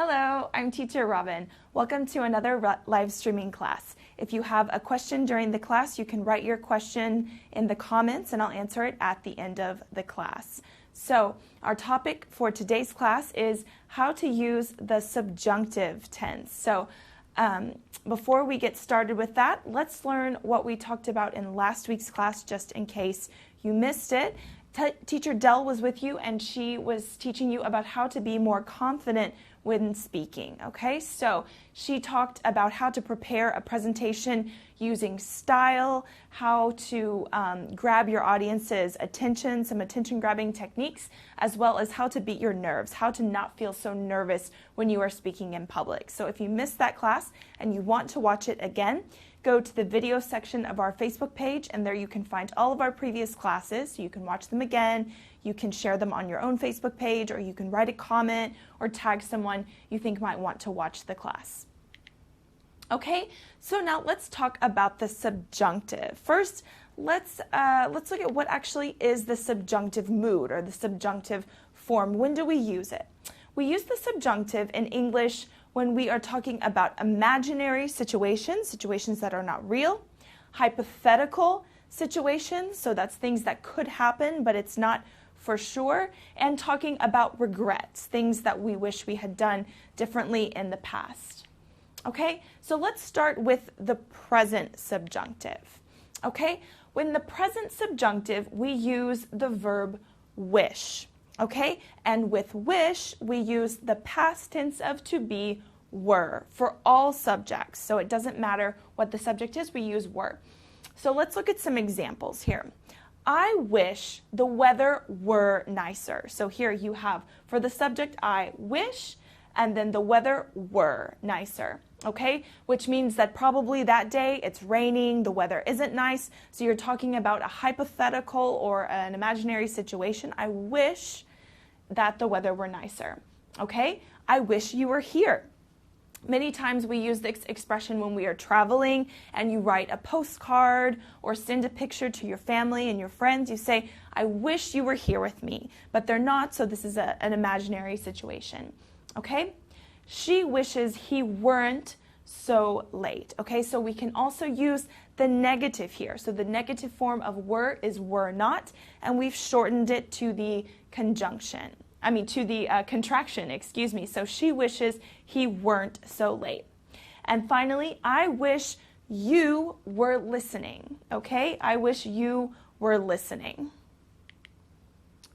Hello, I'm Teacher Robin. Welcome to another live streaming class. If you have a question during the class, you can write your question in the comments and I'll answer it at the end of the class. So our topic for today's class is how to use the subjunctive tense. So before we get started with that, let's learn what we talked about in last week's class, just in case you missed it. Teacher Dell was with you and she was teaching you about how to be more confident when speaking, okay? So she talked about how to prepare a presentation using style, how to grab your audience's attention, some attention-grabbing techniques, as well as how to beat your nerves, how to not feel so nervous when you are speaking in public. So if you missed that class and you want to watch it again, go to the video section of our Facebook page, and there you can find all of our previous classes. So you can watch them again, you can share them on your own Facebook page, or you can write a comment or tag someone you think might want to watch the class. Okay, so now let's talk about the subjunctive. First, let's look at what actually is the subjunctive mood or the subjunctive form. When do we use it? We use the subjunctive in English when we are talking about imaginary situations, situations that are not real, hypothetical situations, so that's things that could happen, but it's not for sure, and talking about regrets, things that we wish we had done differently in the past. Okay, so let's start with the present subjunctive. Okay, when the present subjunctive, we use the verb wish. Okay, and with wish, we use the past tense of to be, were, for all subjects. So it doesn't matter what the subject is, we use were. So let's look at some examples here. I wish the weather were nicer. So here you have, for the subject, I wish, and then the weather were nicer. Okay, which means that probably that day it's raining, the weather isn't nice, so you're talking about a hypothetical or an imaginary situation. I wish that the weather were nicer. Okay, I wish you were here. Many times we use this expression when we are traveling and you write a postcard or send a picture to your family and your friends. You say, I wish you were here with me, but they're not, so this is an imaginary situation. Okay? She wishes he weren't so late. Okay, so we can also use the negative here. So the negative form of were is were not, and we've shortened it to the contraction, excuse me. So she wishes he weren't so late. And finally, I wish you were listening. Okay, I wish you were listening.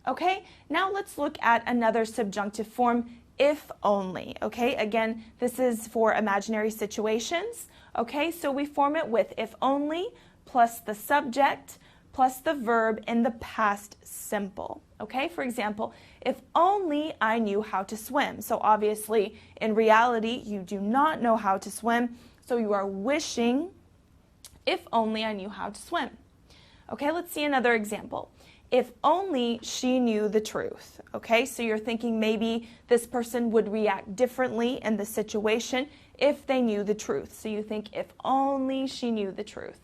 Okay, now let's look at another subjunctive form, if only. Okay, again, this is for imaginary situations. Okay, so we form it with if only plus the subject plus the verb in the past simple. Okay, for example, if only I knew how to swim. So obviously, in reality, you do not know how to swim, so you are wishing, if only I knew how to swim. Okay, let's see another example. If only she knew the truth. Okay, so you're thinking maybe this person would react differently in the situation if they knew the truth. So you think, if only she knew the truth.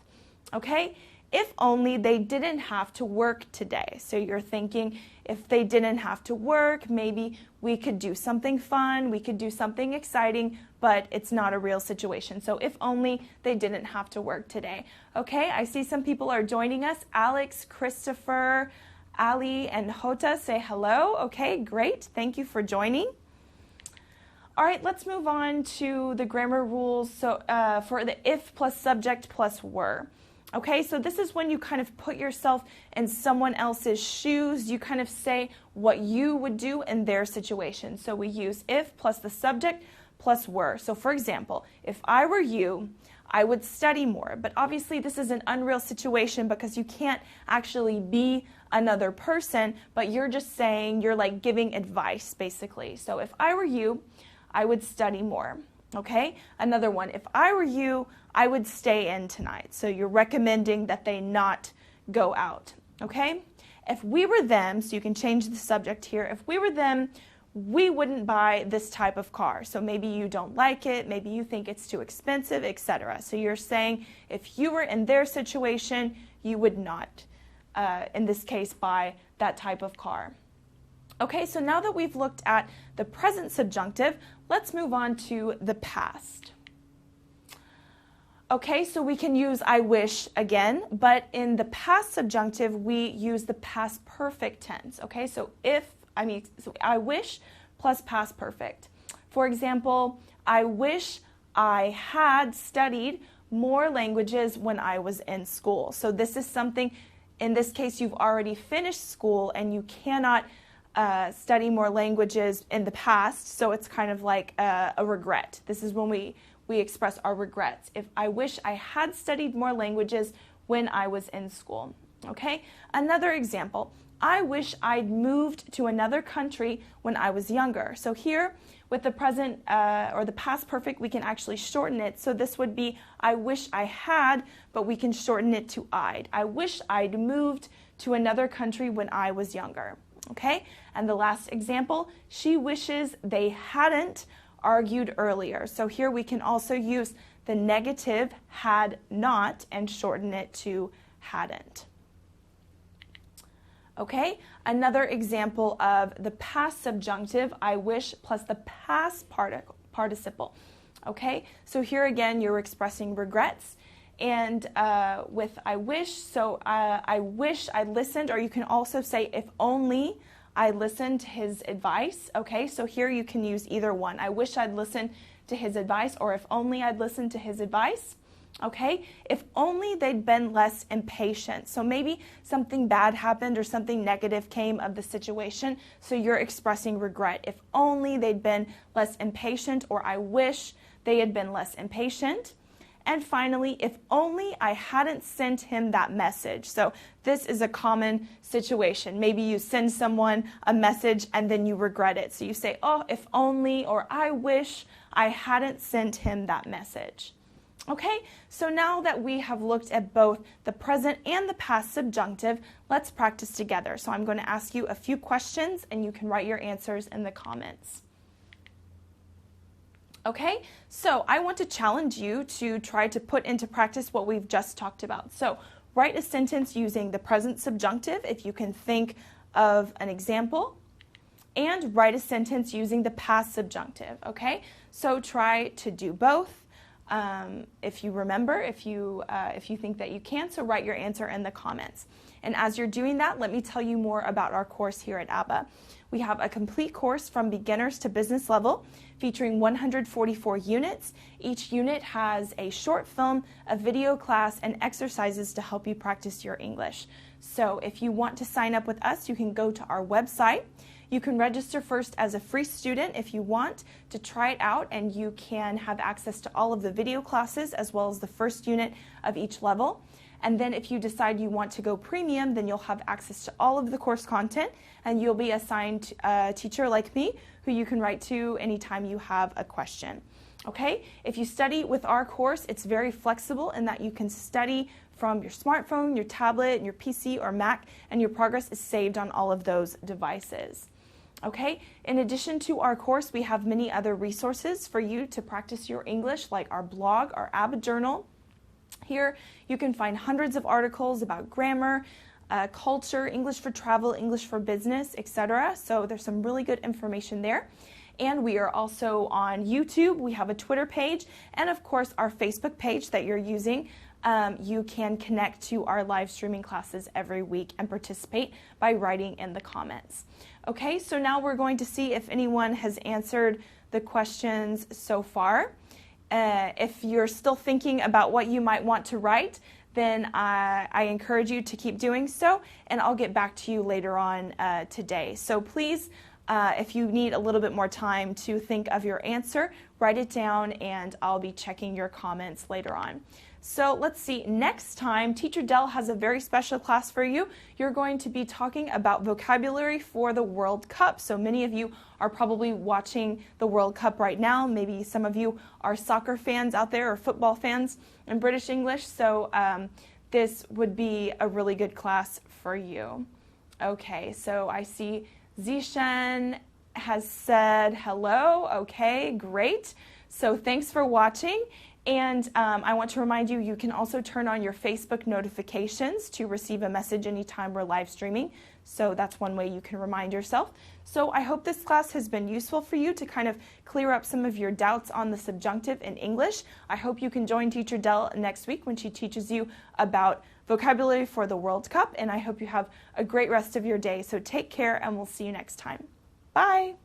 Okay, if only they didn't have to work today. So you're thinking, if they didn't have to work, maybe we could do something fun, we could do something exciting, but it's not a real situation. So if only they didn't have to work today. Okay, I see some people are joining us. Alex, Christopher, Ali, and Hota say hello. Okay, great. Thank you for joining. All right, let's move on to the grammar rules. So for the if plus subject plus were. Okay, so this is when you kind of put yourself in someone else's shoes. You kind of say what you would do in their situation. So we use if plus the subject plus were. So for example, if I were you, I would study more. But obviously this is an unreal situation because you can't actually be another person, but you're just saying, you're like giving advice basically. So if I were you, I would study more. Okay, another one, if I were you, I would stay in tonight. So you're recommending that they not go out. Okay, if we were them, so you can change the subject here, if we were them, we wouldn't buy this type of car. So maybe you don't like it, maybe you think it's too expensive, etc. So you're saying if you were in their situation, you would not, in this case, buy that type of car. Okay, so now that we've looked at the present subjunctive, let's move on to the past. Okay, so we can use I wish again, but in the past subjunctive, we use the past perfect tense. Okay, so I wish plus past perfect. For example, I wish I had studied more languages when I was in school. So this is something, in this case, you've already finished school and you cannot study more languages in the past, so it's kind of like a regret. This is when we express our regrets. If I wish I had studied more languages when I was in school. Okay, another example. I wish I'd moved to another country when I was younger. So here, with the present or the past perfect, we can actually shorten it. So this would be I wish I had, but we can shorten it to I'd. I wish I'd moved to another country when I was younger. Okay, and the last example, she wishes they hadn't argued earlier. So here we can also use the negative had not and shorten it to hadn't. Okay, another example of the past subjunctive, I wish, plus the past participle. Okay, so here again, you're expressing regrets. And with I wish, so I wish I listened, or you can also say if only I listened to his advice. Okay, so here you can use either one. I wish I'd listened to his advice, or if only I'd listened to his advice. Okay, if only they'd been less impatient. So maybe something bad happened or something negative came of the situation, so you're expressing regret. If only they'd been less impatient, or I wish they had been less impatient. And finally, if only I hadn't sent him that message. So this is a common situation. Maybe you send someone a message and then you regret it. So you say, oh, if only, or I wish I hadn't sent him that message. Okay, so now that we have looked at both the present and the past subjunctive, let's practice together. So I'm going to ask you a few questions and you can write your answers in the comments. Okay, so I want to challenge you to try to put into practice what we've just talked about. So write a sentence using the present subjunctive if you can think of an example, and write a sentence using the past subjunctive. Okay, so try to do both. If you remember, if you think that you can, so write your answer in the comments. And as you're doing that, let me tell you more about our course here at ABBA. We have a complete course from beginners to business level featuring 144 units. Each unit has a short film, a video class, and exercises to help you practice your English. So if you want to sign up with us, you can go to our website. You can register first as a free student if you want to try it out, and you can have access to all of the video classes as well as the first unit of each level. And then if you decide you want to go premium, then you'll have access to all of the course content, and you'll be assigned a teacher like me who you can write to anytime you have a question. Okay? If you study with our course, it's very flexible in that you can study from your smartphone, your tablet, your PC, or Mac, and your progress is saved on all of those devices. Okay? In addition to our course, we have many other resources for you to practice your English, like our blog, our ABBA journal. Here you can find hundreds of articles about grammar, culture, English for travel, English for business, etc. So there's some really good information there. And we are also on YouTube. We have a Twitter page, and of course our Facebook page that you're using. You can connect to our live streaming classes every week and participate by writing in the comments. Okay, so now we're going to see if anyone has answered the questions so far. If you're still thinking about what you might want to write, then I encourage you to keep doing so, and I'll get back to you later on today. So please, if you need a little bit more time to think of your answer, write it down, and I'll be checking your comments later on. So let's see, next time, Teacher Dell has a very special class for you. You're going to be talking about vocabulary for the World Cup. So many of you are probably watching the World Cup right now. Maybe some of you are soccer fans out there or football fans in British English. So this would be a really good class for you. Okay, so I see Zishan has said hello. Okay, great. So thanks for watching. And I want to remind you, you can also turn on your Facebook notifications to receive a message anytime we're live streaming. So that's one way you can remind yourself. So I hope this class has been useful for you to kind of clear up some of your doubts on the subjunctive in English. I hope you can join Teacher Dell next week when she teaches you about vocabulary for the World Cup, and I hope you have a great rest of your day. So take care, and we'll see you next time. Bye!